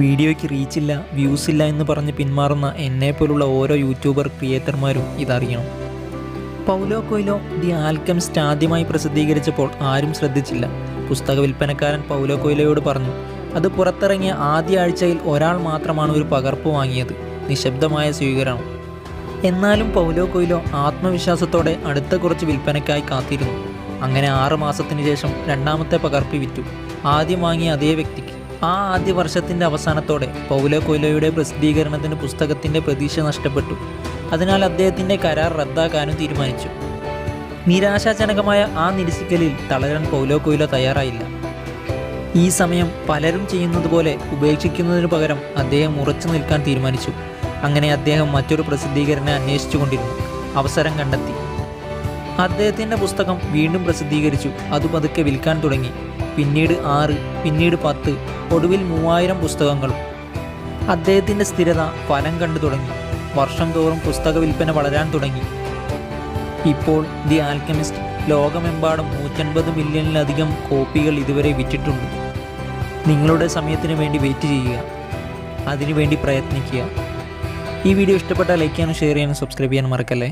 വീഡിയോയ്ക്ക് റീച്ചില്ല, വ്യൂസ് ഇല്ല എന്ന് പറഞ്ഞ് പിന്മാറുന്ന എന്നെപ്പോലുള്ള ഓരോ യൂട്യൂബർ ക്രിയേറ്റർമാരും ഇതറിയണം. പൗലോ കൊയ്ലോ ദി ആൽക്കെമിസ്റ്റ് ആദ്യമായി പ്രസിദ്ധീകരിച്ചപ്പോൾ ആരും ശ്രദ്ധിച്ചില്ല. പുസ്തക വിൽപ്പനക്കാരൻ പൗലോ കൊയ്ലോയോട് പറഞ്ഞു, അത് പുറത്തിറങ്ങിയ ആദ്യ ആഴ്ചയിൽ ഒരാൾ മാത്രമാണ് ഒരു പകർപ്പ് വാങ്ങിയത്. നിശബ്ദമായ സ്വീകരണം. എന്നാലും പൗലോ കൊയ്ലോ ആത്മവിശ്വാസത്തോടെ അടുത്ത കുറച്ച് വിൽപ്പനയ്ക്കായി കാത്തിരുന്നു. അങ്ങനെ 6 മാസത്തിന് ശേഷം രണ്ടാമത്തെ പകർപ്പ് വിറ്റു, ആദ്യം വാങ്ങിയ അതേ വ്യക്തിക്ക്. ആ ആദ്യ വർഷത്തിൻ്റെ അവസാനത്തോടെ പൗലോ കൊയ്ലോയുടെ പ്രസിദ്ധീകരണത്തിന് പുസ്തകത്തിൻ്റെ പ്രതീക്ഷ നഷ്ടപ്പെട്ടു. അതിനാൽ അദ്ദേഹത്തിൻ്റെ കരാർ റദ്ദാക്കാനും തീരുമാനിച്ചു. നിരാശാജനകമായ ആ നിരസിക്കലിൽ തളരാൻ പൗലോ കൊയ്ലോ തയ്യാറായില്ല. ഈ സമയം പലരും ചെയ്യുന്നത് പോലെ ഉപേക്ഷിക്കുന്നതിനു പകരം അദ്ദേഹം ഉറച്ചു നിൽക്കാൻ തീരുമാനിച്ചു. അങ്ങനെ അദ്ദേഹം മറ്റൊരു പ്രസിദ്ധീകരനെ അന്വേഷിച്ചു കൊണ്ടിരുന്നു. അവസരം കണ്ടെത്തി. അദ്ദേഹത്തിൻ്റെ പുസ്തകം വീണ്ടും പ്രസിദ്ധീകരിച്ചു. അത് പതുക്കെ വിൽക്കാൻ തുടങ്ങി. പിന്നീട് 6, പിന്നീട് 10, ഒടുവിൽ 3000 പുസ്തകങ്ങളും. അദ്ദേഹത്തിൻ്റെ സ്ഥിരത ഫലം കണ്ടു തുടങ്ങി. വർഷം തോറും പുസ്തക വിൽപ്പന വളരാൻ തുടങ്ങി. ഇപ്പോൾ ദി ആൽക്കെമിസ്റ്റ് ലോകമെമ്പാടും 150 മില്യണിലധികം കോപ്പികൾ ഇതുവരെ വിറ്റിട്ടുണ്ട്. നിങ്ങളുടെ സമയത്തിന് വേണ്ടി വെയിറ്റ് ചെയ്യുക, അതിനുവേണ്ടി പ്രയത്നിക്കുക. ഈ വീഡിയോ ഇഷ്ടപ്പെട്ടാൽ ലൈക്ക് ചെയ്യാനും ഷെയർ ചെയ്യാനും സബ്സ്ക്രൈബ് ചെയ്യാനും മറക്കല്ലേ.